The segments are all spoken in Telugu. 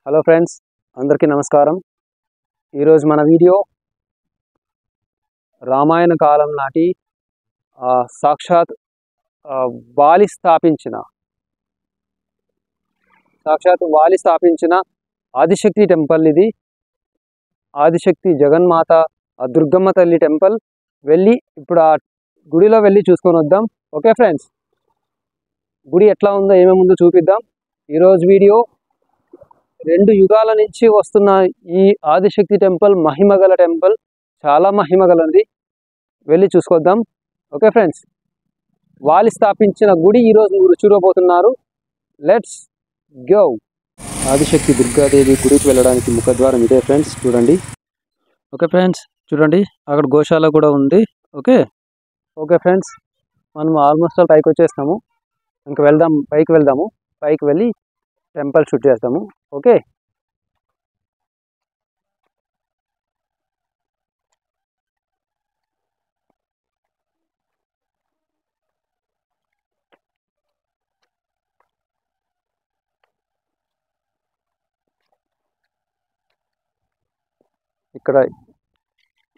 హలో ఫ్రెండ్స్, అందరికీ నమస్కారం. ఈరోజు మన వీడియో రామాయణ కాలం నాటి సాక్షాత్ వాలి స్థాపించిన ఆదిశక్తి టెంపుల్ ఇది. ఆదిశక్తి జగన్మాత దుర్గమ్మ తల్లి టెంపుల్. ఇప్పుడు ఆ గుడిలో వెళ్ళి చూసుకొని వద్దాం. ఓకే ఫ్రెండ్స్, గుడి ఎట్లా ఉందో ఏమేమి ఉందో చూపిద్దాం. ఈరోజు వీడియో 2 యుగాల నుంచి వస్తున్న ఈ ఆదిశక్తి టెంపుల్ మహిమగల టెంపుల్, చాలా మహిమగలది. వెళ్ళి చూసుకొద్దాం. ఓకే ఫ్రెండ్స్, వాలి స్థాపించిన గుడి ఈరోజు మీరు చూడబోతున్నారు. Let's go. ఆదిశక్తి దుర్గాదేవి గుడికి వెళ్ళడానికి ముఖద్వారం ఇదే ఫ్రెండ్స్, చూడండి. ఓకే ఫ్రెండ్స్, చూడండి, అక్కడ గోశాల కూడా ఉంది. ఓకే ఫ్రెండ్స్, మనం ఆల్మోస్ట్ పైకి వచ్చేస్తాము. ఇంకా పైకి వెళ్దాము. పైకి వెళ్ళి టెంపుల్ షూట్ చేస్తాము. ఓకే, ఇక్కడ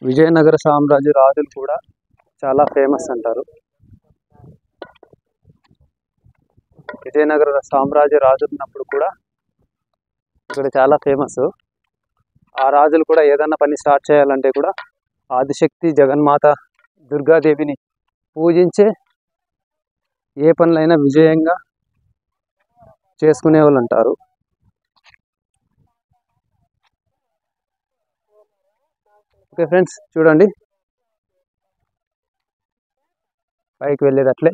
విజయనగర సామ్రాజ్య రాజులు కూడా చాలా ఫేమస్ అంటారు. విజయనగర సామ్రాజ్య రాజులు ఉన్నప్పుడు కూడా ఇక్కడ చాలా ఫేమస్. ఆ రాజులు కూడా ఏదన్నా పని స్టార్ట్ చేయాలంటే కూడా ఆదిశక్తి జగన్మాత దుర్గాదేవిని పూజించే ఏ పనులైనా విజయంగా చేసుకునే వాళ్ళు అంటారు. ఓకే ఫ్రెండ్స్, చూడండి, పైకి వెళ్ళేది అట్లే.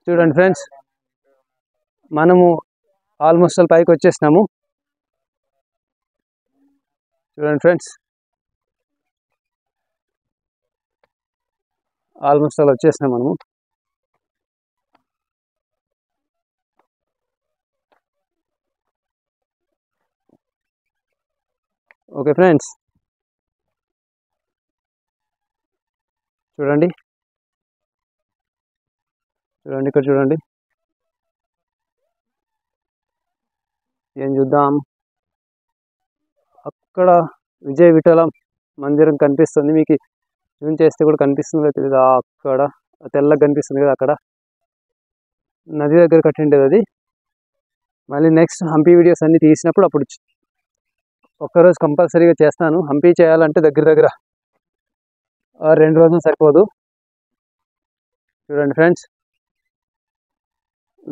చూడండి ఫ్రెండ్స్, మనము ఆల్మోస్ట్ పైకి వచ్చేసినాము. చూడండి ఫ్రెండ్స్, ఆల్మోస్ట్ వచ్చేసినాం మనము. ఓకే ఫ్రెండ్స్, చూడండి ఇక్కడ చూడండి. ఏం చూద్దాం, అక్కడ విజయ విఠల మందిరం కనిపిస్తుంది. మీకు జూమ్ చేస్తే కూడా కనిపిస్తుంది కదా, తెలియదు. అక్కడ తెల్లగా కనిపిస్తుంది కదా, అక్కడ నది దగ్గర కట్టిండేది అది. మళ్ళీ నెక్స్ట్ హంపి వీడియోస్ అన్ని తీసినప్పుడు అప్పుడు ఒక్కరోజు కంపల్సరీగా చేస్తాను. హంపి చేయాలంటే దగ్గర 2 రోజులు సరిపోదు. చూడండి ఫ్రెండ్స్,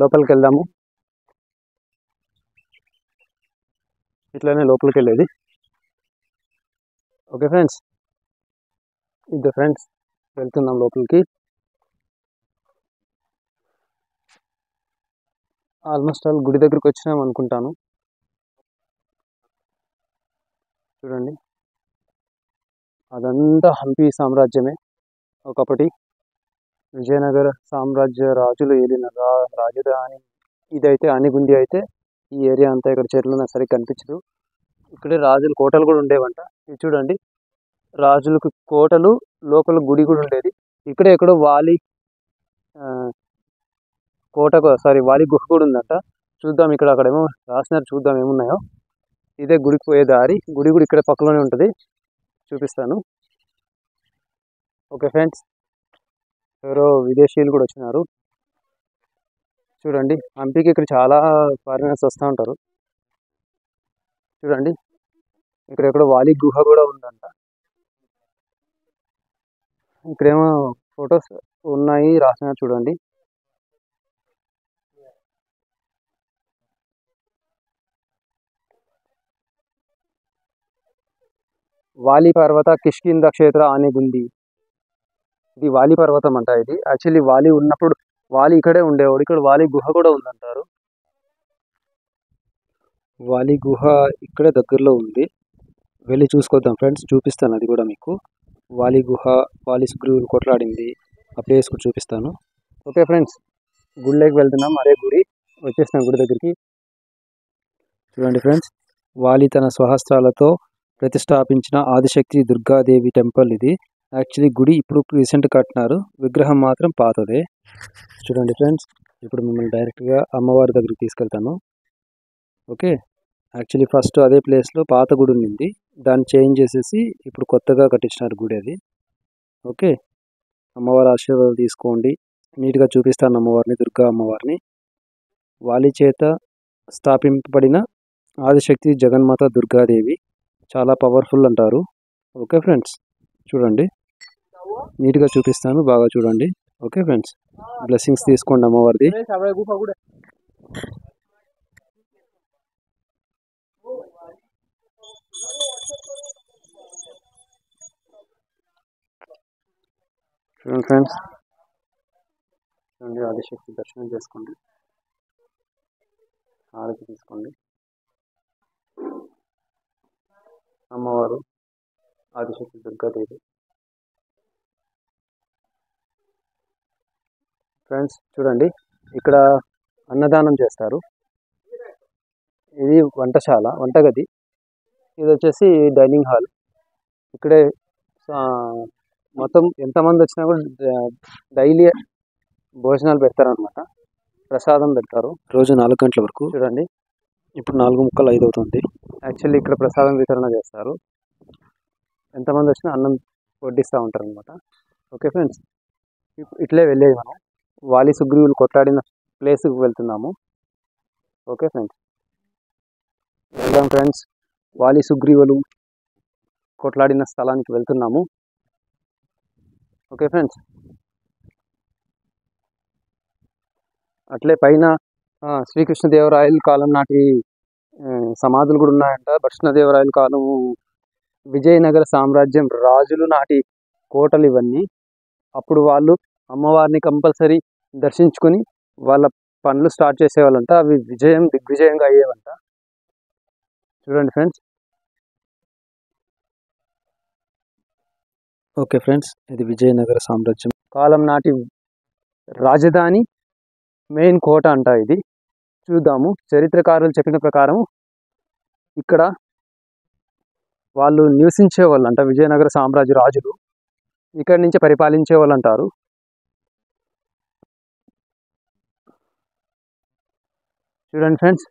లోపలికి వెళ్దాము. ఇట్లానే లోపలికి వెళ్ళేది. ఓకే ఫ్రెండ్స్, ఇద్దరు ఫ్రెండ్స్ వెళ్తున్నాం లోపలికి. ఆల్మోస్ట్ గుడి దగ్గరికి వచ్చినాం అనుకుంటాను. చూడండి, అదంతా హంపి సామ్రాజ్యమే. ఒకప్పటి విజయనగర సామ్రాజ్య రాజులు ఏలిన రాజధాని ఇదైతే ఆనిగుండి. అయితే ఈ ఏరియా అంతా ఇక్కడ చెట్లున్నా సరిగ్గా కనిపించదు. ఇక్కడే రాజుల కోటలు కూడా ఉండేవంట. ఇది చూడండి, రాజులకు కోటలు, లోపల గుడి కూడా ఉండేది. ఇక్కడే ఎక్కడో వాలి వాలి గుహ కూడా ఉందంట. చూద్దాం, అక్కడేమో రాసినారు, చూద్దాం ఏమున్నాయో. ఇదే గుడికి పోయే దారి. గుడి కూడా ఇక్కడ పక్కలోనే ఉంటుంది, చూపిస్తాను. ఓకే ఫ్రెండ్స్, ఎవరో విదేశీయులు కూడా వచ్చినారు. చూడండి, హంపీకి ఇక్కడ చాలా ఫారినర్స్ వస్తూ ఉంటారు. చూడండి, ఎక్కడో వాలి గుహ కూడా ఉందంట. ఇక్కడేమో ఫొటోస్ ఉన్నాయి, రాసినారు. చూడండి, వాలి పర్వత కిష్కింద క్షేత్ర ఆనిగుంది. ఇది వాలి పర్వతం అంట. ఇది యాక్చువల్లీ వాలి ఉన్నప్పుడు వాలి ఇక్కడే ఉండేవాడు. ఇక్కడ వాలి గుహ కూడా ఉందంటారు. వాలి గుహ ఇక్కడే దగ్గరలో ఉంది. వెళ్ళి చూసుకొద్దాం ఫ్రెండ్స్, చూపిస్తాను అది కూడా మీకు. వాలి గుహ, వాలి సుగ్రీవులు కొట్లాడింది, ఆ ప్లేస్ కూడా చూపిస్తాను. ఓకే ఫ్రెండ్స్, గుడిలోకి వెళ్తున్నాం. అదే గుడి, వచ్చేసినాం గుడి దగ్గరికి. చూడండి ఫ్రెండ్స్, వాలి తన స్వహస్త్రాలతో ప్రతిష్టాపించిన ఆదిశక్తి దుర్గాదేవి టెంపుల్ ఇది. యాక్చువల్లీ గుడి ఇప్పుడు రీసెంట్ కట్టినారు, విగ్రహం మాత్రం పాతదే. చూడండి ఫ్రెండ్స్, ఇప్పుడు మిమ్మల్ని డైరెక్ట్గా అమ్మవారి దగ్గరికి తీసుకెళ్తాను. ఓకే, యాక్చువల్లీ ఫస్ట్ అదే ప్లేస్లో పాత గుడి ఉంది, దాన్ని చేంజ్ చేసేసి ఇప్పుడు కొత్తగా కట్టించినారు గుడి అది. ఓకే, అమ్మవారి ఆశీర్వాదాలు తీసుకోండి. నీట్గా చూపిస్తాను అమ్మవారిని, దుర్గా అమ్మవారిని. వాలి చేత స్థాపింపబడిన ఆదిశక్తి జగన్మాత దుర్గాదేవి, చాలా పవర్ఫుల్ అంటారు. ఓకే ఫ్రెండ్స్, చూడండి నీట్గా చూపిస్తాను, బాగా చూడండి. ఓకే ఫ్రెండ్స్, బ్లెస్సింగ్స్ తీసుకోండి అమ్మవారిది. చూడండి ఫ్రెండ్స్, చూడండి ఆదిశక్తి దర్శనం చేసుకోండి, హారతి తీసుకోండి. అమ్మవారు ఆదిశక్తి దుర్గాదేవి. ఫ్రెండ్స్ చూడండి, ఇక్కడ అన్నదానం చేస్తారు. ఇది వంటశాల, వంటగది. ఇది వచ్చేసి డైనింగ్ హాల్. ఇక్కడే మొత్తం ఎంతమంది వచ్చినా కూడా డైలీ భోజనాలు పెడతారనమాట, ప్రసాదం పెడతారు రోజు 4 గంటల వరకు. చూడండి ఇప్పుడు 4:45 అవుతుంది. యాక్చువల్లీ ఇక్కడ ప్రసాదం వితరణ చేస్తారు, ఎంతమంది వచ్చినా అన్నం వడ్డిస్తూ ఉంటారు అనమాట. ఓకే ఫ్రెండ్స్, ఇట్లే వెళ్ళేది మనం వాలి సుగ్రీవులు కొట్లాడిన ప్లేస్కి వెళ్తున్నాము. ఓకే ఫ్రెండ్స్, వెళ్దాం ఫ్రెండ్స్, వాలి సుగ్రీవులు కొట్లాడిన స్థలానికి వెళ్తున్నాము. ఓకే ఫ్రెండ్స్, అట్లే పైన శ్రీకృష్ణదేవరాయల కాలం నాటి సమాధులు కూడా ఉన్నాయంట. కృష్ణదేవరాయల కాలం, విజయనగర సామ్రాజ్యం రాజులు నాటి కోటలు ఇవన్నీ. అప్పుడు వాళ్ళు అమ్మవారిని కంపల్సరీ దర్శించుకొని వాళ్ళ పనులు స్టార్ట్ చేసేవాళ్ళంట. అవి దిగ్విజయంగా అయ్యేవంట. చూడండి ఫ్రెండ్స్. ఓకే ఫ్రెండ్స్, ఇది విజయనగర సామ్రాజ్యం కాలం నాటి రాజధాని, మెయిన్ కోట అంట ఇది. చూద్దాము. చరిత్రకారులు చెప్పిన ప్రకారం ఇక్కడ వాళ్ళు నివసించే వాళ్ళు అంట, విజయనగర సామ్రాజ్య రాజులు ఇక్కడి నుంచి పరిపాలించే వాళ్ళు అంటారు. చూడండి ఫ్రెండ్స్,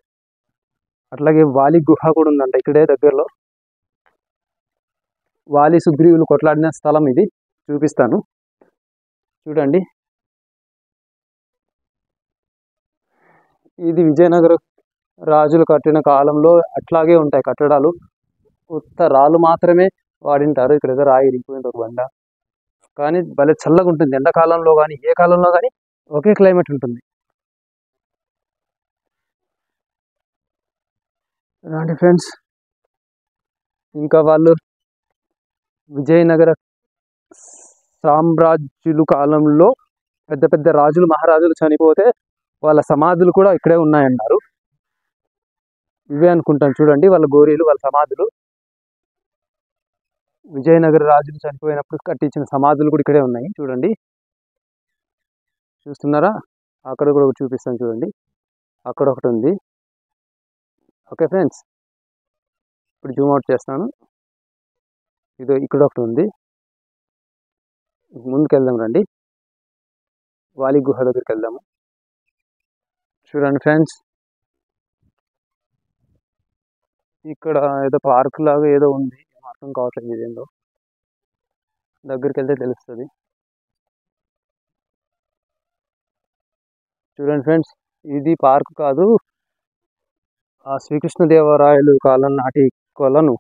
అట్లాగే వాలి గుహ కూడా ఉందంట ఇక్కడే దగ్గరలో. వాలి సుగ్రీవులు కొట్లాడిన స్థలం ఇది, చూపిస్తాను చూడండి. ఇది విజయనగర రాజులు కట్టిన కాలంలో అట్లాగే ఉంటాయి కట్టడాలు. కొత్త రాళ్ళు మాత్రమే వాడింటారు. ఇక్కడ ఏదో రాయి ఇరిగిపోయింది ఒక బండ, కానీ భలే చల్లగా ఉంటుంది. ఎండాకాలంలో కానీ ఏ కాలంలో కానీ ఒకే క్లైమేట్ ఉంటుంది. రండి ఫ్రెండ్స్, ఇంకా వాళ్ళు విజయనగర సామ్రాజ్యులు కాలంలో పెద్ద పెద్ద రాజులు మహారాజులు చనిపోతే వాళ్ళ సమాధులు కూడా ఇక్కడే ఉన్నాయన్నారు. ఇవే అనుకుంటాను, చూడండి వాళ్ళ గోరీలు, వాళ్ళ సమాధులు. విజయనగర రాజులు చనిపోయినప్పుడు కట్టించిన సమాధులు కూడా ఇక్కడే ఉన్నాయి. చూడండి, చూస్తున్నారా? అక్కడ కూడా ఒకటి చూపిస్తాను చూడండి, అక్కడ ఒకటి ఉంది. ఓకే ఫ్రెండ్స్, ఇప్పుడు జూమ్ అవుట్ చేస్తాను. ఇదో ఇక్కడ ఒకటి ఉంది. ముందుకు వెళ్దాం రండి, వాలి గుహ దగ్గరికి వెళ్దాము. చూడండి ఫ్రెండ్స్, ఇక్కడ ఏదో పార్క్ లాగా ఏదో ఉంది, అర్థం కావట్లేదు ఇదేందో. దగ్గరికి వెళ్తే తెలుస్తుంది. చూడండి ఫ్రెండ్స్, ఇది పార్క్ కాదు, ఆ శ్రీకృష్ణదేవరాయలు కాలం నాటి కొలను,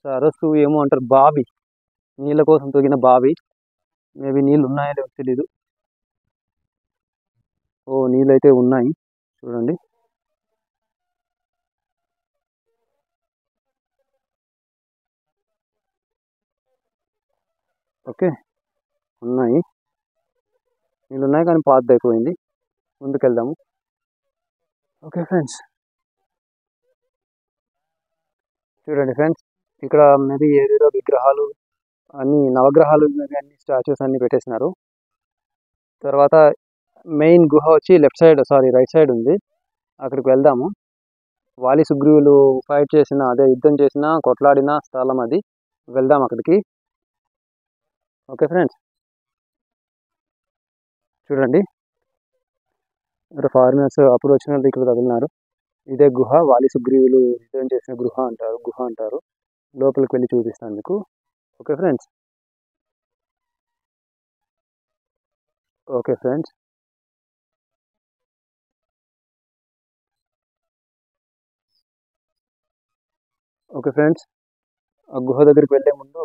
సరస్సు ఏమో అంటారు, బావి, నీళ్ళ కోసం తొగిన బావి. మేబీ నీళ్ళు ఉన్నాయో లేవో తెలీదు. ఓ, నీళ్ళు అయితే ఉన్నాయి, చూడండి. ఓకే, ఉన్నాయి, నీళ్ళు ఉన్నాయి కానీ పాతది అయిపోయింది. ముందుకెళ్దాము. ఓకే ఫ్రెండ్స్, చూడండి ఫ్రెండ్స్, ఇక్కడ మేబీ ఏదేదో విగ్రహాలు, అన్ని నవగ్రహాలు, అన్ని స్టాచ్యూస్ అన్ని పెట్టేసినారు. తర్వాత మెయిన్ గుహ వచ్చి రైట్ సైడ్ ఉంది, అక్కడికి వెళ్దాము. వాలి సుగ్రీవులు ఫైట్ చేసిన, అదే యుద్ధం చేసిన, కొట్లాడిన స్థలం అది. వెళ్దాం అక్కడికి. ఓకే ఫ్రెండ్స్, చూడండి ఇక్కడ ఫారినర్స్ అప్పుడు వచ్చిన వాళ్ళు ఇక్కడ తగిలినారు. ఇదే గుహ, వాలి సుగ్రీవులు యుద్ధం చేసిన గుహ అంటారు. లోపలికి వెళ్ళి చూపిస్తాను మీకు. Okay friends. Okay friends. Okay friends, ఆ గుహ దగ్గరికి వెళ్ళే ముందు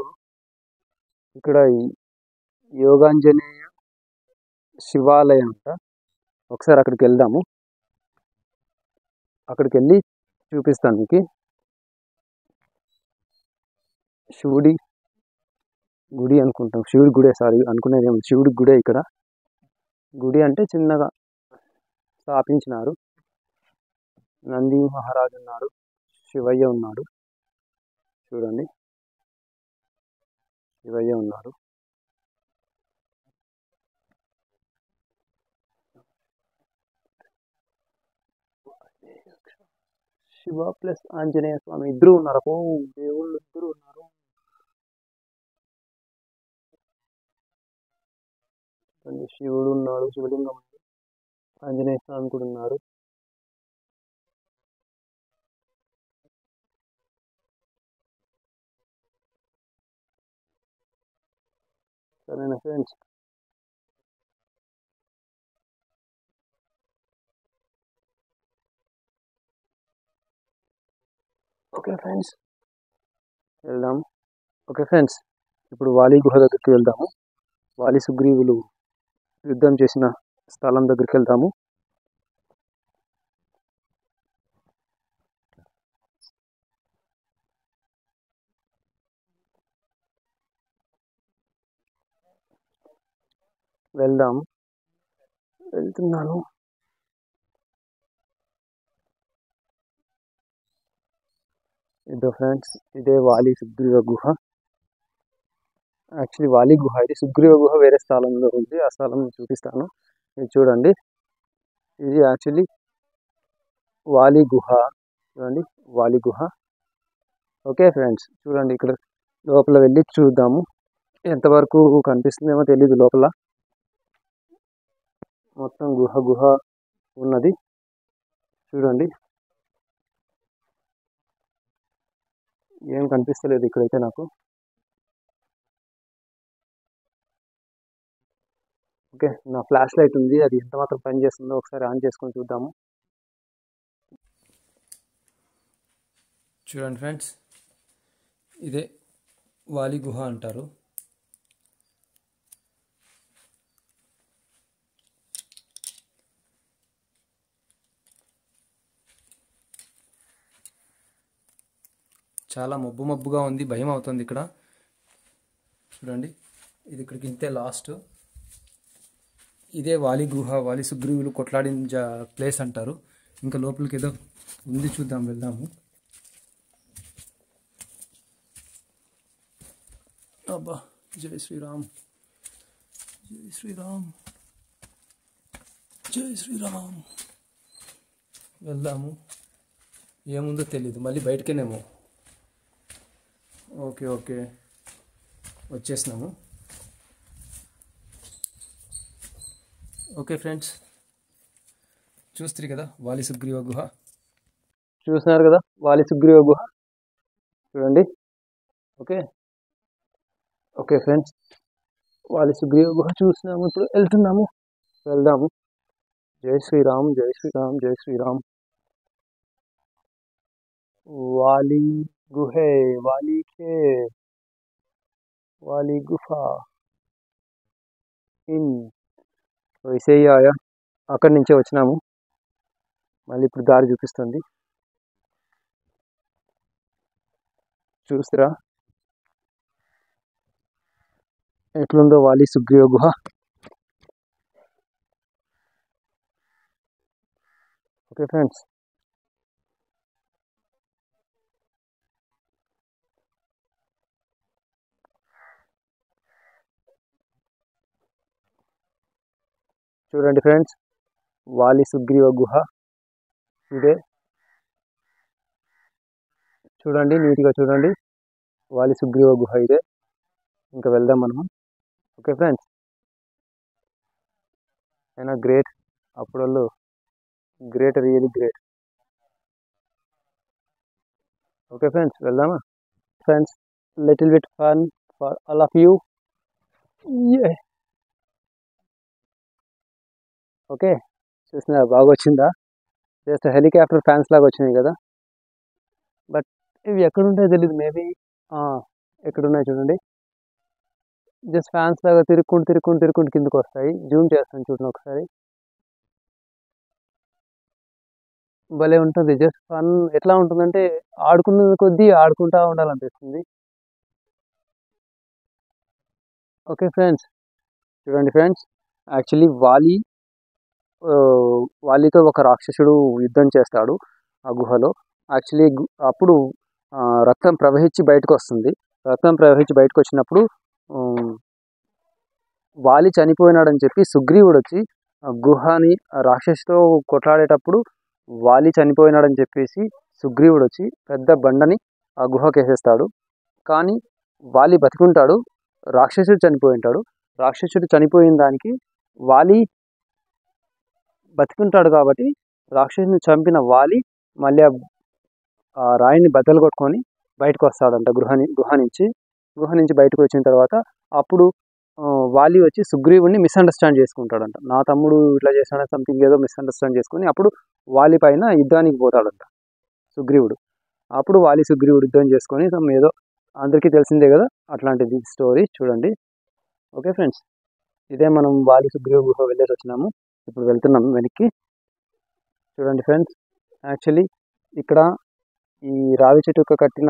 ఇక్కడ ఈ యోగాంజనేయ శివాలయం అంట. ఒకసారి అక్కడికి వెళ్దాము. అక్కడికి వెళ్ళి చూపిస్తాను మీకు. శివుడి గుడి అనుకుంటాం, శివుడి గుడే, సారీ అనుకునేది ఏమో శివుడి గుడే. ఇక్కడ గుడి అంటే చిన్నగా స్థాపించినారు. నంది మహారాజు ఉన్నాడు, శివయ్య ఉన్నాడు. చూడండి, శివయ్య ఉన్నాడు. శివ ప్లస్ ఆంజనేయ స్వామి ఇద్దరు ఉన్నారు. ఓ దేవుళ్ళు ఇద్దరు ఉన్నారు. శివుడు ఉన్నాడు, శివలింగం ఉంది, ఆంజనేయ స్వామి కూడా ఉన్నారు. సరేనా ఫ్రెండ్స్. ఓకే ఫ్రెండ్స్, వెళ్దాం. ఓకే ఫ్రెండ్స్, ఇప్పుడు వాలి గుహ దగ్గరికి వెళ్దాము. వాలి సుగ్రీవులు యుద్ధం చేసిన స్థలం దగ్గరికి వెళ్దాము. వెళ్తున్నాను. ఇదో ఫ్రెండ్స్, ఇదే వాలి సుగ్రీవ గుహ. యాక్చువల్లీ వాలి గుహ ఇది, సుగ్రీవ గుహ వేరే స్థలంలో ఉంది. ఆ స్థలం చూపిస్తాను. ఇది చూడండి, ఇది యాక్చువల్లీ వాలి గుహ. చూడండి, వాలి గుహ. ఓకే ఫ్రెండ్స్, చూడండి, ఇక్కడ లోపల వెళ్ళి చూద్దాము. ఎంతవరకు కనిపిస్తుందేమో తెలీదు. లోపల మొత్తం గుహ ఉన్నది. చూడండి, ఏం కనిపిస్తలేదు ఇక్కడైతే నాకు. ఓకే, నా ఫ్లాష్ లైట్ ఉంది, అది ఎంత మాత్రం పని చేస్తుందో ఒకసారి ఆన్ చేసుకొని చూద్దాము. చూడండి ఫ్రెండ్స్, ఇదే వాలి గుహ అంటారు. చాలా మబ్బుగా ఉంది, భయం అవుతుంది ఇక్కడ. చూడండి, ఇది ఇక్కడికి ఇంతే లాస్ట్. ఇదే వాలి గుహ, వాలి సుగ్రీవులు కొట్లాడిన ప్లేస్ అంటారు. ఇంకా లోపలికి ఏదో ఉంది, చూద్దాం, వెళ్దాము. అబ్బా, జై శ్రీరామ్, జై శ్రీరామ్, జై శ్రీరామ్. వెళ్దాము. ఏముందో తెలీదు, మళ్ళీ బయటకేనేమో. ఓకే, వచ్చేసినాము. ఓకే ఫ్రెండ్స్, చూస్తారు కదా వాలి సుగ్రీవ గుహ. చూస్తున్నారు కదా వాలి సుగ్రీవ గుహ, చూడండి. ఓకే ఫ్రెండ్స్, వాలి సుగ్రీవ గుహ చూసినాము. ఇప్పుడు వెళ్దాము. జై శ్రీరామ్, జై శ్రీరామ్, జై శ్రీరామ్. वाली गुहे, वाली के, वाली गुफा ఇన్. ఇసే ఆయా, అక్కడి నుంచే వచ్చినాము. మళ్ళీ ఇప్పుడు దారి చూపిస్తుంది. చూస్తారా ఎట్లుందో వాలి సుగ్రీవ గుహ. ఓకే ఫ్రెండ్స్, చూడండి ఫ్రెండ్స్, వాలి సుగ్రీవ గుహ ఇదే. చూడండి, నీట్గా చూడండి, వాలి సుగ్రీవ గుహ ఇదే. ఇంకా వెళ్దాం మనము. ఓకే ఫ్రెండ్స్, అయినా గ్రేట్, అప్పుడు great, really great. Okay friends, వెళ్దామా? Friends, little bit fun for all of you. Okay, చూసినారా బాగా వచ్చిందా? జస్ట్ హెలికాప్టర్ ఫ్యాన్స్ లాగా వచ్చినాయి కదా. బట్ ఇవి ఎక్కడుంటాయో తెలియదు. మేబీ ఎక్కడున్నాయి చూడండి. జస్ట్ ఫ్యాన్స్ లాగా తిరుక్కుంటూ కిందకు వస్తాయి. జూమ్ చేస్తాను చూడండి ఒకసారి. భలే ఉంటుంది. Just fun. ఎట్లా ఉంటుందంటే ఆడుకున్న కొద్దీ ఆడుకుంటా ఉండాలనిపిస్తుంది. ఓకే ఫ్రెండ్స్, చూడండి ఫ్రెండ్స్, యాక్చువల్లీ వాలీతో ఒక రాక్షసుడు యుద్ధం చేస్తాడు ఆ గుహలో. యాక్చువల్లీ అప్పుడు రక్తం ప్రవహించి బయటకు వస్తుంది. రక్తం ప్రవహించి బయటకు వచ్చినప్పుడు వాలి చనిపోయినాడని చెప్పి సుగ్రీవుడు వచ్చి గుహని రాక్షసుతో కొట్లాడేటప్పుడు వాలి చనిపోయినాడని చెప్పేసి సుగ్రీవుడు వచ్చి పెద్ద బండని ఆ గుహకి వేసేస్తాడు. కానీ వాలి బతికుంటాడు, రాక్షసుడు చనిపోయి ఉంటాడు. రాక్షసుడు చనిపోయిన దానికి వాలి బతికుంటాడు కాబట్టి రాక్షసుని చంపిన వాలి మళ్ళీ ఆ రాయిని బద్దలు కొట్టుకొని బయటకు వస్తాడంట గుహ నుంచి బయటకు వచ్చిన తర్వాత అప్పుడు వాలి వచ్చి సుగ్రీవుడిని మిస్అండర్స్టాండ్ చేసుకుంటాడంట. నా తమ్ముడు ఇట్లా చేశాడని సంథింగ్ ఏదో మిస్అండర్స్టాండ్ చేసుకుని అప్పుడు వాలి పైన యుద్ధానికి పోతాడంట సుగ్రీవుడు. అప్పుడు వాలి సుగ్రీవుడు యుద్ధం చేసుకొని ఏదో అందరికీ తెలిసిందే కదా, అట్లాంటిది స్టోరీ. చూడండి. ఓకే ఫ్రెండ్స్, ఇదే మనం వాలి సుగ్రీవ గుహ వెళ్ళేసి వచ్చినాము. ఇప్పుడు వెళ్తున్నాం వెనక్కి. చూడండి ఫ్రెండ్స్, యాక్చువల్లీ ఇక్కడ ఈ రావి చెట్టుకు కట్టిన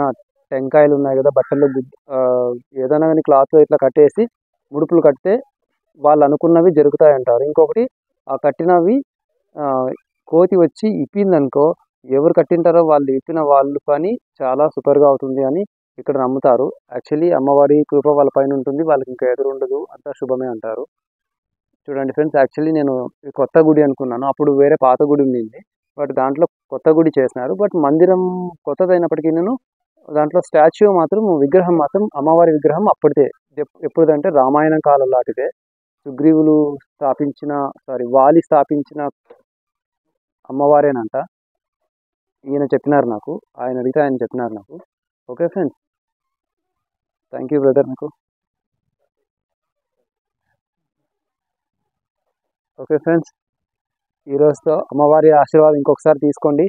టెంకాయలు ఉన్నాయి కదా, బట్టలు ఏదైనా కానీ క్లాత్ ఇట్లా కట్టేసి ముడుపులు కడితే వాళ్ళు అనుకున్నవి జరుగుతాయి అంటారు. ఇంకొకటి ఆ కట్టినవి కోతి వచ్చి ఇప్పిందనుకో, ఎవరు కట్టింటారో వాళ్ళు ఇప్పిన వాళ్ళు పని చాలా సూపర్గా అవుతుంది అని ఇక్కడ నమ్ముతారు. యాక్చువల్లీ అమ్మవారి కృప వాళ్ళ పైన ఉంటుంది, వాళ్ళకి ఇంకా ఎదురు ఉండదు, అంతా శుభమే అంటారు. చూడండి ఫ్రెండ్స్, యాక్చువల్లీ నేను కొత్త గుడి అనుకున్నాను. అప్పుడు వేరే పాత గుడి ఉండింది, బట్ దాంట్లో కొత్త గుడి చేసినారు. బట్ మందిరం కొత్తదైనప్పటికీ నేను దాంట్లో స్టాచ్యూ మాత్రం, విగ్రహం మాత్రం అమ్మవారి విగ్రహం అప్పటిదే. ఎప్పుడుదంటే రామాయణం కాలం లాంటిదే. సుగ్రీవులు వాలి స్థాపించిన అమ్మవారేనంట. ఈయన చెప్పినారు నాకు, ఆయన అడిగితే ఆయన చెప్పినారు నాకు. Okay friends, thank you brother మీకు. ఓకే ఫ్రెండ్స్, ఈరోజుతో అమ్మవారి ఆశీర్వాదం ఇంకొకసారి తీసుకోండి.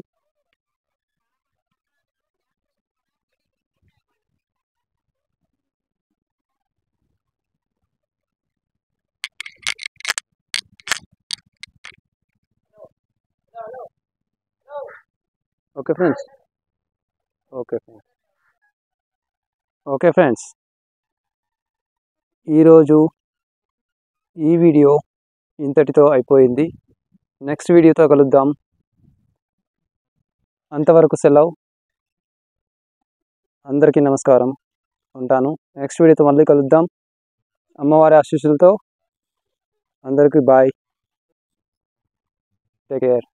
ఓకే ఫ్రెండ్స్, ఓకే ఫ్రెండ్స్, ఈరోజు ఈ వీడియో ఇంతటితో అయిపోయింది. నెక్స్ట్ వీడియోతో కలుద్దాం. అంతవరకు సెలవు. అందరికీ నమస్కారం. ఉంటాను. నెక్స్ట్ వీడియోతో మళ్ళీ కలుద్దాం. అమ్మవారి ఆశీస్సులతో అందరికీ బాయ్. Take care.